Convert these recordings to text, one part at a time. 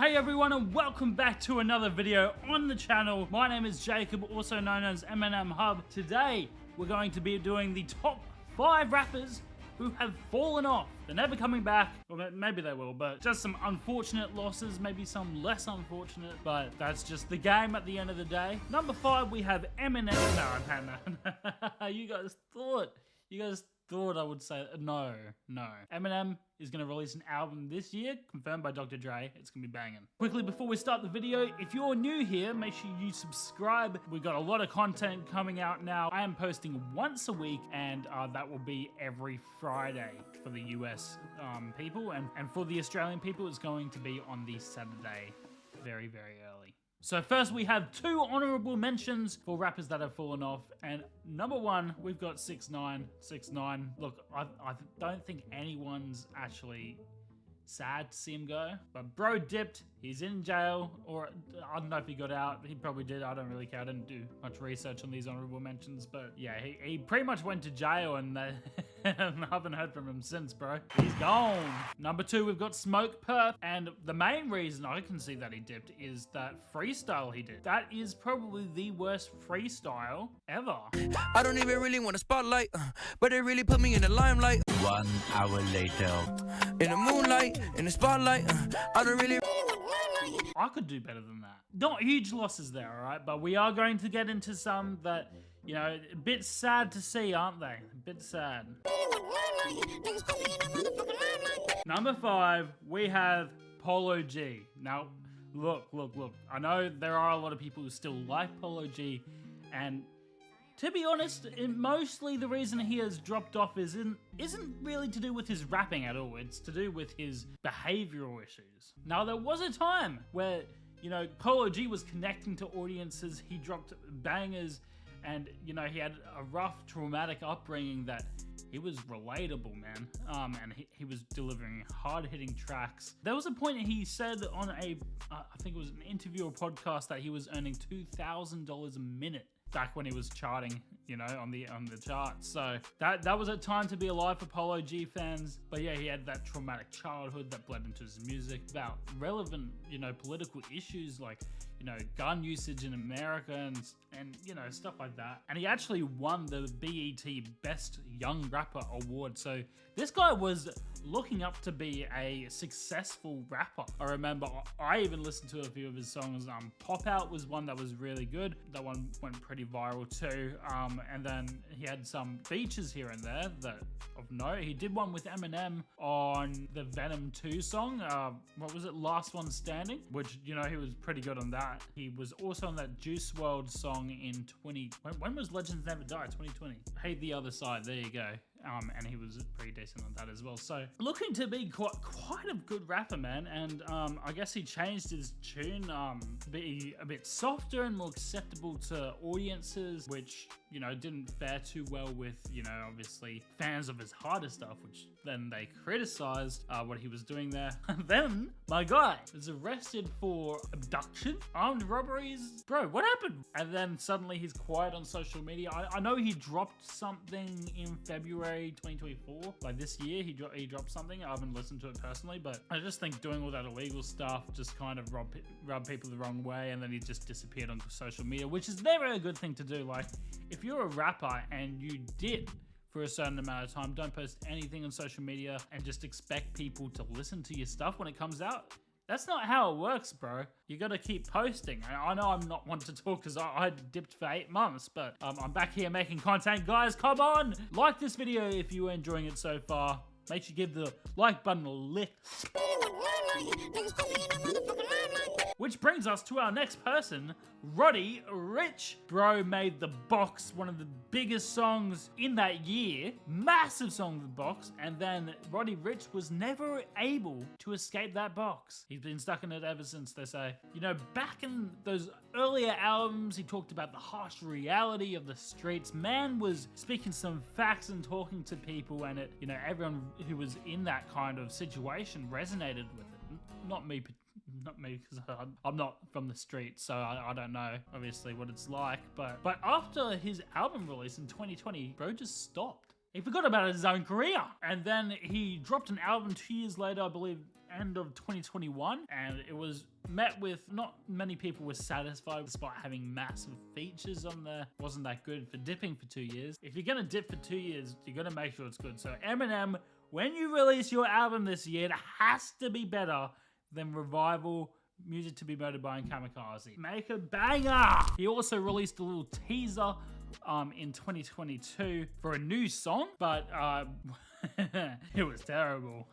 Hey everyone, and welcome back to another video on the channel. My name is Jacob, also known as Eminem Hub. Today, we're going to be doing the top 5 rappers who have fallen off. They're never coming back, or maybe they will, but just some unfortunate losses, maybe some less unfortunate, but that's just the game at the end of the day. Number 5, we have Eminem. No. You guys thought I would say no. Eminem is going to release an album this year, confirmed by Dr. Dre. It's going to be banging. Quickly, before we start the video, if you're new here, make sure you subscribe. We've got a lot of content coming out now. I am posting once a week, and that will be every Friday for the US people. And for the Australian people, it's going to be on the Saturday, very, very early. So first we have 2 honorable mentions for rappers that have fallen off, and number 1, we've got 6ix9ine. 6ix9ine, look, I don't think anyone's actually sad to see him go, but bro dipped, he's in jail, or I don't know if he got out, he probably did, I don't really care, I didn't do much research on these honorable mentions, but yeah, he pretty much went to jail and I haven't heard from him since, bro. He's gone. Number 2, we've got smokepurpp, and the main reason I can see that he dipped is that freestyle he did. That is probably the worst freestyle ever. I don't even really want a spotlight, but they really put me in the limelight. 1 hour later. In the moonlight, in the spotlight, I don't really... I could do better than that. Not huge losses there, alright? But we are going to get into some that, you know, a bit sad to see, aren't they? A bit sad. Number 5, we have Polo G. Now, look. I know there are a lot of people who still like Polo G, and to be honest, mostly the reason he has dropped off isn't really to do with his rapping at all. It's to do with his behavioral issues. Now, there was a time where, you know, Polo G was connecting to audiences. He dropped bangers, and, you know, he had a rough, traumatic upbringing that he was relatable, man. And he was delivering hard-hitting tracks. There was a point he said on I think it was an interview or podcast, that he was earning $2,000 a minute back when he was charting, you know, on the charts. So that was a time to be alive for Polo G fans. But yeah, he had that traumatic childhood that bled into his music about relevant, you know, political issues like, you know, gun usage in America and you know, stuff like that. And he actually won the BET Best Young Rapper Award. So this guy was looking up to be a successful rapper. I remember I even listened to a few of his songs. Pop Out was one that was really good. That one went pretty viral too. And then he had some features here and there that of note. He did one with Eminem on the Venom 2 song. What was it? Last One Standing, which, you know, he was pretty good on that. He was also on that Juice WRLD song in when was Legends Never Die? 2020. Hey, The Other Side, there you go. And he was pretty decent on that as well. So looking to be quite a good rapper, man. And I guess he changed his tune to be a bit softer and more acceptable to audiences, which, you know, didn't fare too well with, you know, obviously fans of his harder stuff, which then they criticized what he was doing there. And then my guy was arrested for abduction, armed robberies. Bro, what happened? And then suddenly he's quiet on social media. I know he dropped something in February 2024, like this year. He dropped something. I haven't listened to it personally, but I just think doing all that illegal stuff just kind of rubbed people the wrong way, and then he just disappeared onto social media, which is never a good thing to do. Like, if you're a rapper and you dip for a certain amount of time, don't post anything on social media and just expect people to listen to your stuff when it comes out. That's not how it works, bro. You gotta keep posting. I know I'm not one to talk because I dipped for 8 months, but I'm back here making content. Guys, come on! Like this video if you are enjoying it so far. Make sure you give the like button a lick. Which brings us to our next person, Roddy Ricch. Bro made The Box one of the biggest songs in that year. Massive song, The Box. And then Roddy Ricch was never able to escape that box. He's been stuck in it ever since, they say. You know, back in those earlier albums, he talked about the harsh reality of the streets. Man was speaking some facts and talking to people, and it, you know, everyone who was in that kind of situation resonated with it. Not me because I'm not from the streets, so I don't know obviously what it's like, but after his album release in 2020, bro just stopped. He forgot about his own career, and then he dropped an album 2 years later, I believe end of 2021, and it was met with not many people were satisfied despite having massive features on there. Wasn't that good for dipping for 2 years. If you're gonna dip for 2 years, you're gonna make sure it's good. So Eminem, when you release your album this year, it has to be better than Revival, Music to be Murdered by, and 𝐿𝐴𝐤𝐤. Make a banger! He also released a little teaser in 2022 for a new song, but it was terrible.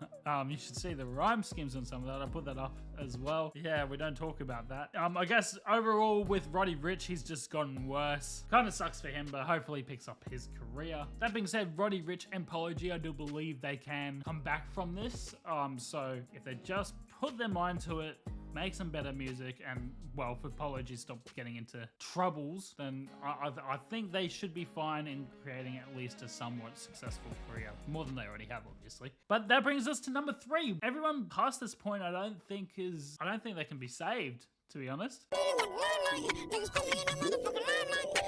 You should see the rhyme schemes on some of that. I put that up as well. Yeah, we don't talk about that. I guess overall with Roddy Ricch, he's just gotten worse. Kind of sucks for him, but hopefully he picks up his career. That being said, Roddy Ricch and Polo G, I do believe they can come back from this. So if they just put their mind to it, make some better music, and well, for Polo G stop getting into troubles, then I think they should be fine in creating at least a somewhat successful career. More than they already have, obviously. But that brings us to number 3. Everyone past this point I don't think they can be saved, to be honest.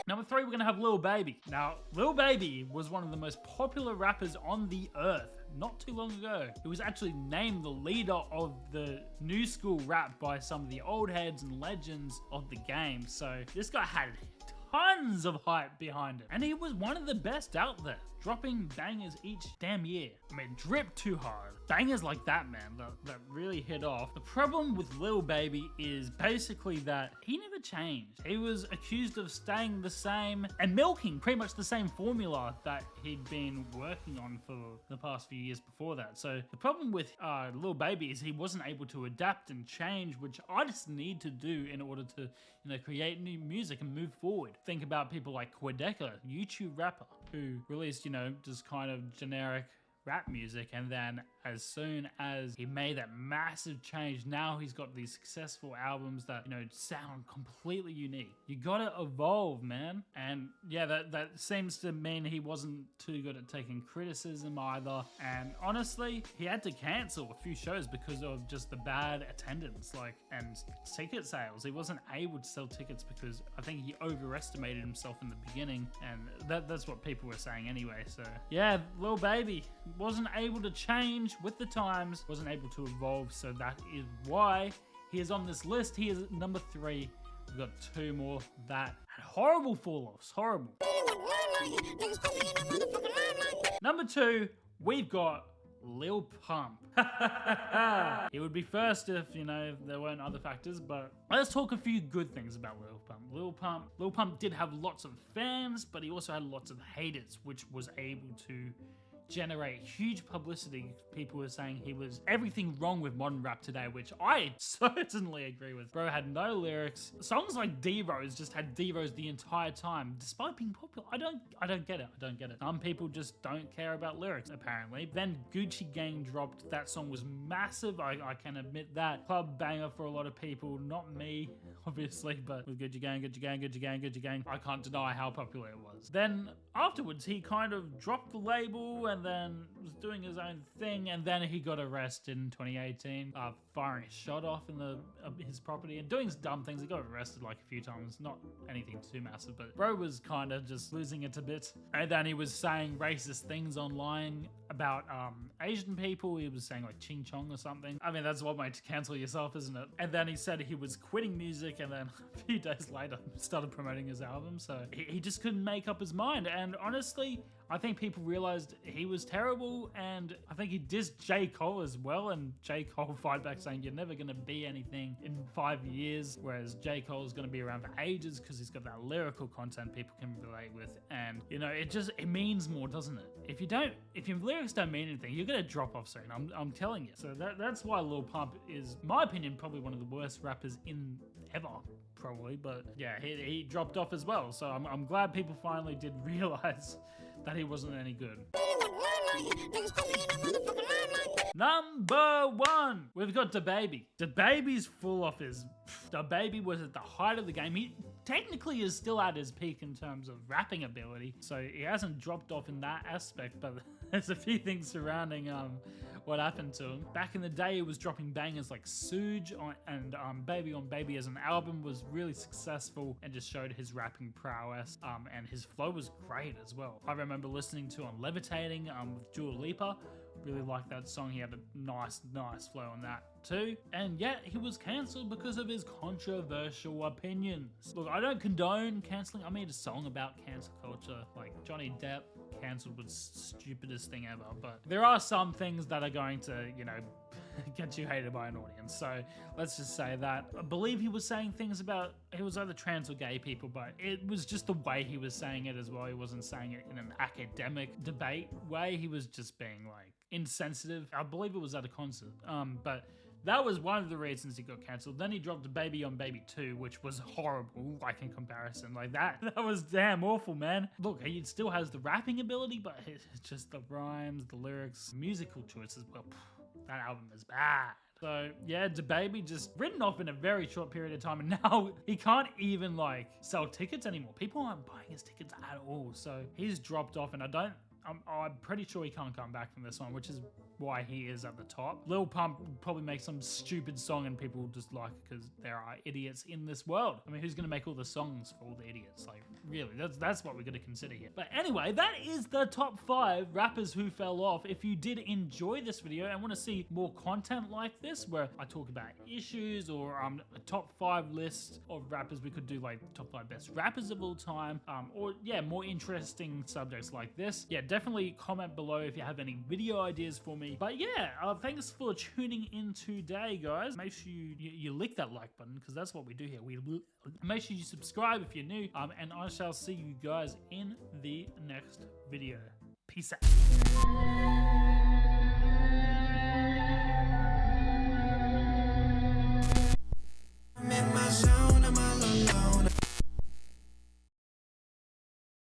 Number 3, we're gonna have Lil Baby. Now, Lil Baby was one of the most popular rappers on the earth not too long ago. He was actually named the leader of the new school rap by some of the old heads and legends of the game. So this guy had tons of hype behind him, and he was one of the best out there, dropping bangers each damn year. I mean, drip too hard. Bangers like that, man, that really hit off. The problem with Lil Baby is basically that he never changed. He was accused of staying the same and milking pretty much the same formula that he'd been working on for the past few years before that. So the problem with Lil Baby is he wasn't able to adapt and change, which artists need to do in order to, create new music and move forward. Think about people like 𝐦𝐤𝐤𝐿, YouTube rapper, who released, just kind of generic rap music, and then as soon as he made that massive change, now he's got these successful albums that sound completely unique. You gotta evolve, man. And yeah, that seems to mean he wasn't too good at taking criticism either, and honestly he had to cancel a few shows because of just the bad attendance and ticket sales. He wasn't able to sell tickets because I think he overestimated himself in the beginning, and that's what people were saying anyway. So yeah, Lil Baby wasn't able to change with the times, wasn't able to evolve, so that is why he is on this list. He is number 3. We've got 2 more that had horrible fall-offs, horrible. Number 2, we've got Lil Pump. He would be first if, there weren't other factors, but let's talk a few good things about Lil Pump. Lil Pump did have lots of fans, but he also had lots of haters, which was able to generate huge publicity. People were saying he was everything wrong with modern rap today, which I certainly agree with. Bro had no lyrics. Songs like D-Rose just had D-Rose the entire time, despite being popular. I don't get it. Some people just don't care about lyrics, apparently. Then Gucci Gang dropped. That song was massive. I can admit that. Club banger for a lot of people, not me, obviously, but with Gucci Gang, I can't deny how popular it was. Then afterwards, he kind of dropped the label and then was doing his own thing, and then he got arrested in 2018, firing a shot off in his property and doing dumb things. He got arrested like a few times, not anything too massive, but bro was kind of just losing it a bit. And then he was saying racist things online about Asian people. He was saying like ching chong or something. I mean, that's one way to cancel yourself, isn't it? And then he said he was quitting music, and then a few days later started promoting his album. So he just couldn't make up his mind. And honestly, I think people realized he was terrible, and I think he dissed 𝐥𝐤𝐤 as well, and 𝐥𝐤𝐤 fired back saying you're never going to be anything in 5 years, whereas 𝐥𝐤𝐤 is going to be around for ages because he's got that lyrical content people can relate with. And it means more, doesn't it? If your lyrics don't mean anything, you're going to drop off soon. I'm telling you. So that's why Lil Pump is, in my opinion, probably one of the worst rappers in ever. Probably, but yeah, he dropped off as well. So I'm glad people finally did realize that he wasn't any good. Number 1, we've got Dababy. Dababy's full off his... Dababy was at the height of the game. He technically is still at his peak in terms of rapping ability, so he hasn't dropped off in that aspect, but there's a few things surrounding what happened to him. Back in the day, he was dropping bangers like 𝐥𝐤𝐤𝐿 and Baby on Baby as an album was really successful and just showed his rapping prowess, and his flow was great as well. I remember listening to Levitating with 𝐥𝐤𝐤𝐿, Really liked that song. He had a nice flow on that too. And yet he was cancelled because of his controversial opinions. Look, I don't condone cancelling. I made a song about cancel culture. Like Johnny Depp cancelled was stupidest thing ever. But there are some things that are going to, you know, get you hated by an audience. So let's just say that. I believe he was saying things about, he was either trans or gay people, but it was just the way he was saying it as well. He wasn't saying it in an academic debate way. He was just being like insensitive. I believe it was at a concert. But that was one of the reasons he got cancelled. Then he dropped Baby on Baby 2, which was horrible, like in comparison. Like that was damn awful, man. Look, he still has the rapping ability, but it's just the rhymes, the lyrics, musical choices. Well, that album is bad. So yeah, Dababy just written off in a very short period of time, and now he can't even like sell tickets anymore. People aren't buying his tickets at all. So he's dropped off, and I'm pretty sure he can't come back from this one, which is why he is at the top. Lil Pump will probably make some stupid song and people will just like it because there are idiots in this world. I mean, who's gonna make all the songs for all the idiots? Like, really, that's what we're gonna consider here. But anyway, that is the top 5 rappers who fell off. If you did enjoy this video and want to see more content like this, where I talk about issues or a top 5 list of rappers, we could do like top 5 best rappers of all time, or yeah, more interesting subjects like this. Yeah, definitely comment below if you have any video ideas for me. But yeah, thanks for tuning in today, guys. Make sure you lick that like button, because that's what we do here. Make sure you subscribe if you're new, and I shall see you guys in the next video. Peace out.